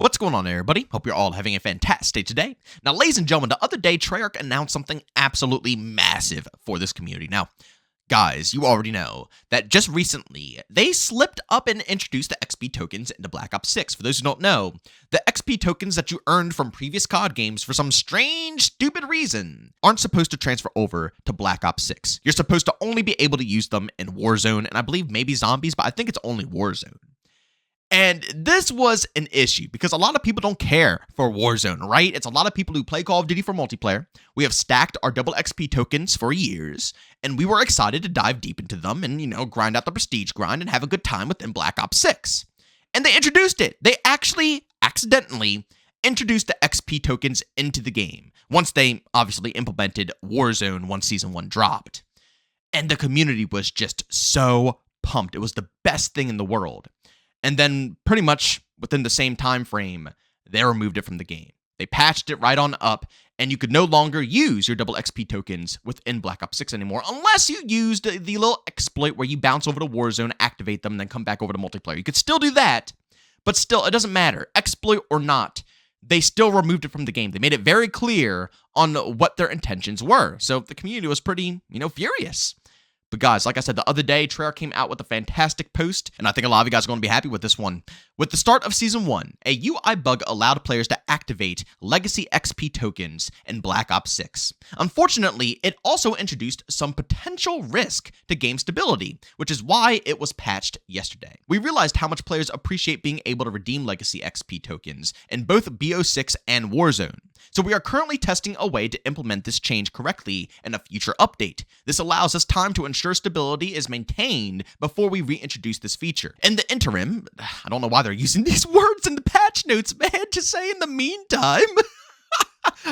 What's going on, everybody? Hope you're all having a fantastic day today. Now, ladies and gentlemen, the other day, Treyarch announced something absolutely massive for this community. Now, guys, you already know that just recently, they slipped up and introduced the XP tokens into Black Ops 6. For those who don't know, the XP tokens that you earned from previous COD games for some strange, stupid reason aren't supposed to transfer over to Black Ops 6. You're supposed to only be able to use them in Warzone, and I believe maybe Zombies, but I think it's only Warzone. And this was an issue because a lot of people don't care for Warzone, right? It's a lot of people who play Call of Duty for multiplayer. We have stacked our double XP tokens for years, and we were excited to dive deep into them and, grind out the prestige grind and have a good time within Black Ops 6. And they introduced it. They actually accidentally introduced the XP tokens into the game once they obviously implemented Warzone once Season 1 dropped. And the community was just so pumped. It was the best thing in the world. And then pretty much within the same time frame, they removed it from the game. They patched it right on up, and you could no longer use your double XP tokens within Black Ops 6 anymore, unless you used the little exploit where you bounce over to Warzone, activate them, and then come back over to multiplayer. You could still do that, but still, it doesn't matter. Exploit or not, they still removed it from the game. They made it very clear on what their intentions were. So the community was pretty, furious. But guys, like I said, the other day, Treyarch came out with a fantastic post, and I think a lot of you guys are going to be happy with this one. With the start of Season 1, a UI bug allowed players to activate Legacy XP tokens in Black Ops 6. Unfortunately, it also introduced some potential risk to game stability, which is why it was patched yesterday. We realized how much players appreciate being able to redeem Legacy XP tokens in both BO6 and Warzone. So we are currently testing a way to implement this change correctly in a future update. This allows us time to ensure stability is maintained before we reintroduce this feature. In the interim, I don't know why they're using these words in the patch notes, man, to say in the meantime.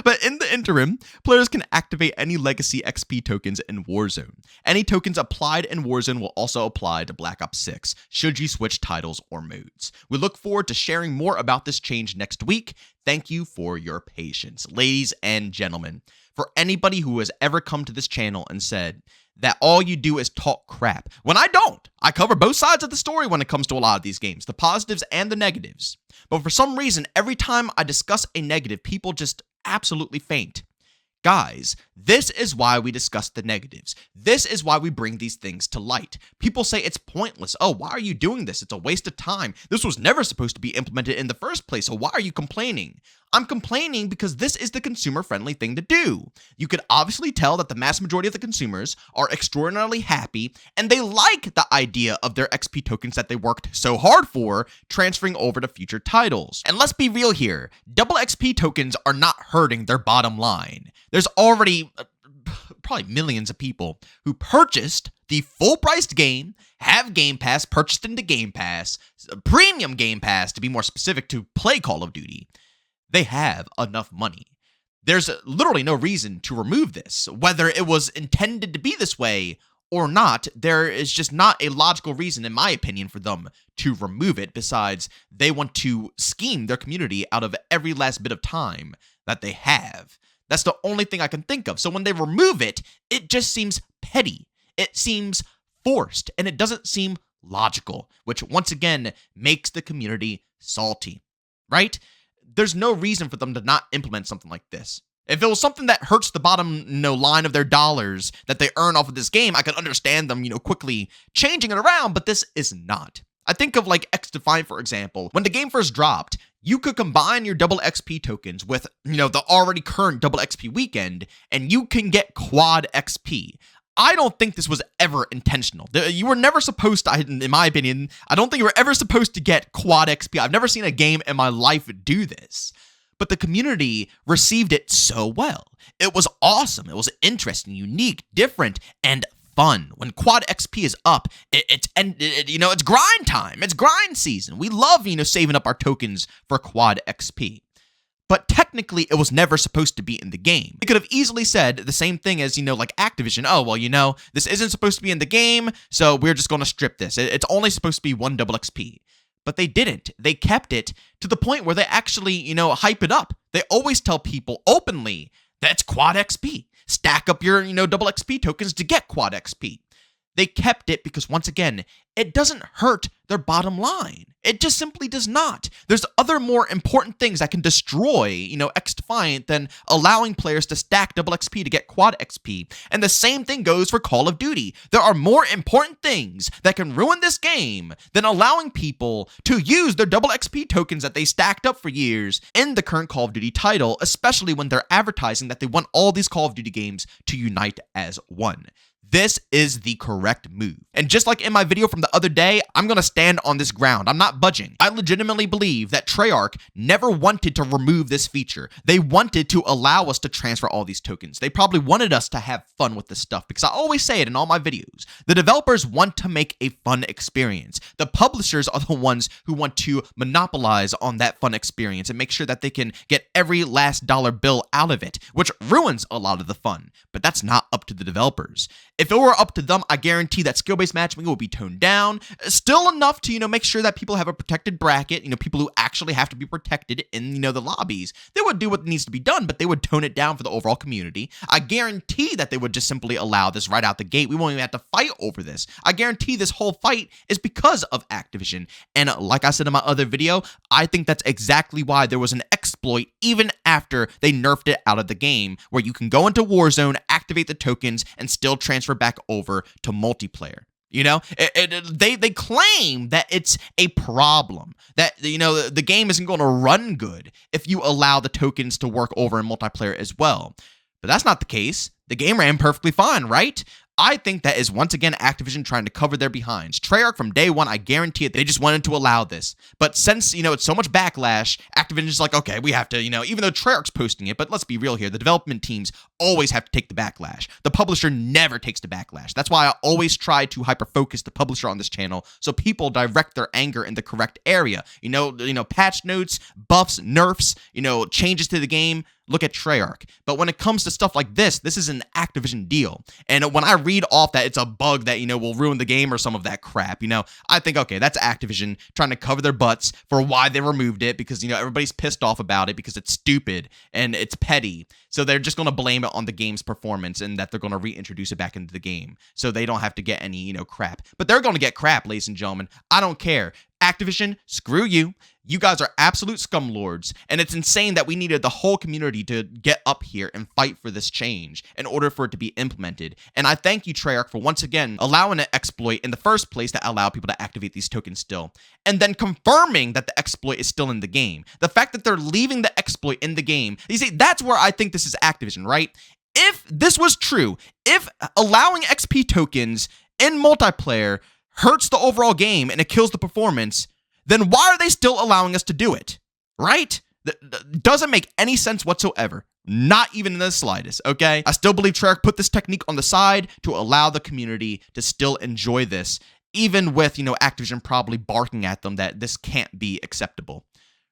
But in the interim, players can activate any Legacy XP tokens in Warzone. Any tokens applied in Warzone will also apply to Black Ops 6, should you switch titles or modes. We look forward to sharing more about this change next week. Thank you for your patience. Ladies and gentlemen, for anybody who has ever come to this channel and said that all you do is talk crap, when I don't. I cover both sides of the story when it comes to a lot of these games, the positives and the negatives. But for some reason, every time I discuss a negative, people just absolutely faint. Guys, this is why we discuss the negatives. This is why we bring these things to light. People say it's pointless. Oh, why are you doing this? It's a waste of time. This was never supposed to be implemented in the first place, so why are you complaining? I'm complaining because this is the consumer-friendly thing to do. You could obviously tell that the mass majority of the consumers are extraordinarily happy, and they like the idea of their XP tokens that they worked so hard for transferring over to future titles. And let's be real here, double XP tokens are not hurting their bottom line. There's already probably millions of people who purchased the full-priced game, have Game Pass, purchased into Game Pass, premium Game Pass to be more specific, to play Call of Duty. They have enough money. There's literally no reason to remove this. Whether it was intended to be this way or not, there is just not a logical reason, in my opinion, for them to remove it, besides they want to scheme their community out of every last bit of time that they have. That's the only thing I can think of. So when they remove it, it just seems petty. It seems forced, and it doesn't seem logical, which once again makes the community salty, right? There's no reason for them to not implement something like this. If it was something that hurts the bottom line of their dollars that they earn off of this game, I could understand them, quickly changing it around, but this is not. I think of like X-Defiant, for example. When the game first dropped, you could combine your double XP tokens with, the already current double XP weekend, and you can get quad XP. I don't think this was ever intentional. You were never supposed to, in my opinion, I don't think you were ever supposed to get quad XP. I've never seen a game in my life do this. But the community received it so well. It was awesome. It was interesting, unique, different, and fun. When quad XP is up, it's grind time. It's grind season. We love, saving up our tokens for quad XP. But technically, it was never supposed to be in the game. They could have easily said the same thing as, like Activision. Oh, well, this isn't supposed to be in the game, so we're just going to strip this. It's only supposed to be one double XP. But they didn't. They kept it to the point where they actually, hype it up. They always tell people openly, that's quad XP. Stack up your, double XP tokens to get quad XP. They kept it because, once again, it doesn't hurt their bottom line. It just simply does not. There's other more important things that can destroy, X-Defiant than allowing players to stack double XP to get quad XP. And the same thing goes for Call of Duty. There are more important things that can ruin this game than allowing people to use their double XP tokens that they stacked up for years in the current Call of Duty title, especially when they're advertising that they want all these Call of Duty games to unite as one. This is the correct move. And just like in my video from the other day, I'm going to stand on this ground. I'm not budging. I legitimately believe that Treyarch never wanted to remove this feature. They wanted to allow us to transfer all these tokens. They probably wanted us to have fun with this stuff, because I always say it in all my videos. The developers want to make a fun experience. The publishers are the ones who want to monopolize on that fun experience and make sure that they can get every last dollar bill out of it, which ruins a lot of the fun. But that's not up to the developers. If it were up to them, I guarantee that skill-based matchmaking will be toned down, still enough to, make sure that people have a protected bracket, people who actually have to be protected in, the lobbies. They would do what needs to be done, but they would tone it down for the overall community. I guarantee that they would just simply allow this right out the gate. We won't even have to fight over this. I guarantee this whole fight is because of Activision. And like I said in my other video, I think that's exactly why there was an exploit even after they nerfed it out of the game, where you can go into Warzone, activate the tokens, and still transfer back over to multiplayer. They claim that it's a problem, that, the game isn't going to run good if you allow the tokens to work over in multiplayer as well. But that's not the case. The game ran perfectly fine, right? I think that is once again Activision trying to cover their behinds. Treyarch from day one, I guarantee it, they just wanted to allow this. But since, it's so much backlash, Activision's like, okay, we have to, even though Treyarch's posting it, but let's be real here, the development teams always have to take the backlash. The publisher never takes the backlash. That's why I always try to hyper-focus the publisher on this channel so people direct their anger in the correct area. Patch notes, buffs, nerfs, changes to the game. Look at Treyarch. But when it comes to stuff like this is an Activision deal. And when I read off that it's a bug that, will ruin the game or some of that crap, I think, okay, that's Activision trying to cover their butts for why they removed it, because, everybody's pissed off about it because it's stupid and it's petty. So they're just going to blame it on the game's performance and that they're going to reintroduce it back into the game so they don't have to get any, crap. But they're going to get crap, ladies and gentlemen. I don't care. Activision, screw you. You guys are absolute scumlords, and it's insane that we needed the whole community to get up here and fight for this change in order for it to be implemented. And I thank you, Treyarch, for once again allowing an exploit in the first place that allowed people to activate these tokens still, and then confirming that the exploit is still in the game. The fact that they're leaving the exploit in the game, you see, that's where I think this is Activision, right? If this was true, if allowing XP tokens in multiplayer hurts the overall game and it kills the performance, then why are they still allowing us to do it, right? That doesn't make any sense whatsoever. Not even in the slightest, okay? I still believe Treyarch put this technique on the side to allow the community to still enjoy this, even with, Activision probably barking at them that this can't be acceptable.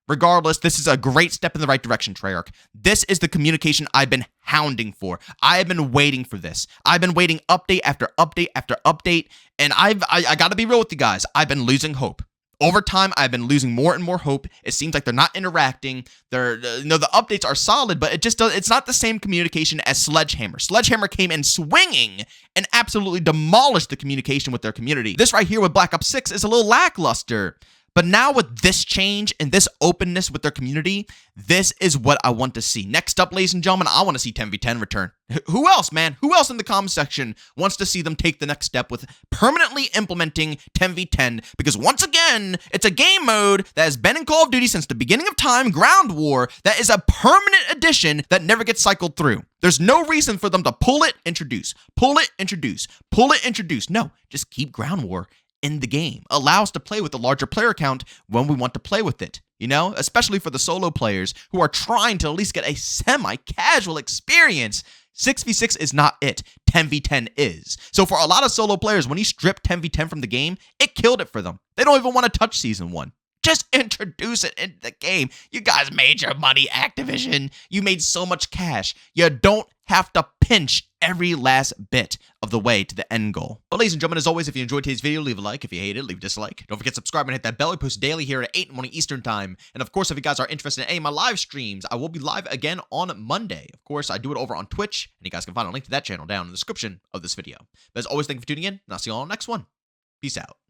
Regardless, this is a great step in the right direction, Treyarch. This is the communication I've been hounding for. I have been waiting for this. I've been waiting update after update after update, and I gotta be real with you guys. I've been losing hope. Over time, I've been losing more and more hope. It seems like they're not interacting. The updates are solid, but it's not the same communication as Sledgehammer. Sledgehammer came in swinging and absolutely demolished the communication with their community. This right here with Black Ops 6 is a little lackluster. But now with this change and this openness with their community, this is what I want to see. Next up, ladies and gentlemen, I want to see 10v10 return. Who else, man? Who else in the comment section wants to see them take the next step with permanently implementing 10v10? Because once again, it's a game mode that has been in Call of Duty since the beginning of time, Ground War, that is a permanent addition that never gets cycled through. There's no reason for them to pull it, introduce, pull it, introduce, pull it, introduce. No, just keep Ground War in the game. Allow us to play with a larger player count when we want to play with it, especially for the solo players who are trying to at least get a semi-casual experience. 6v6 is not it. 10v10 is. So for a lot of solo players, when you strip 10v10 from the game, it killed it for them. They don't even want to touch Season 1. Just introduce it into the game. You guys made your money, Activision. You made so much cash. You don't have to pinch every last bit of the way to the end goal. But ladies and gentlemen, as always, if you enjoyed today's video, leave a like. If you hate it, leave a dislike. Don't forget to subscribe and hit that bell. I post daily here at 8 in the morning Eastern time. And of course, if you guys are interested in any of my live streams, I will be live again on Monday. Of course, I do it over on Twitch, and you guys can find a link to that channel down in the description of this video. But as always, thank you for tuning in, and I'll see you all on the next one. Peace out.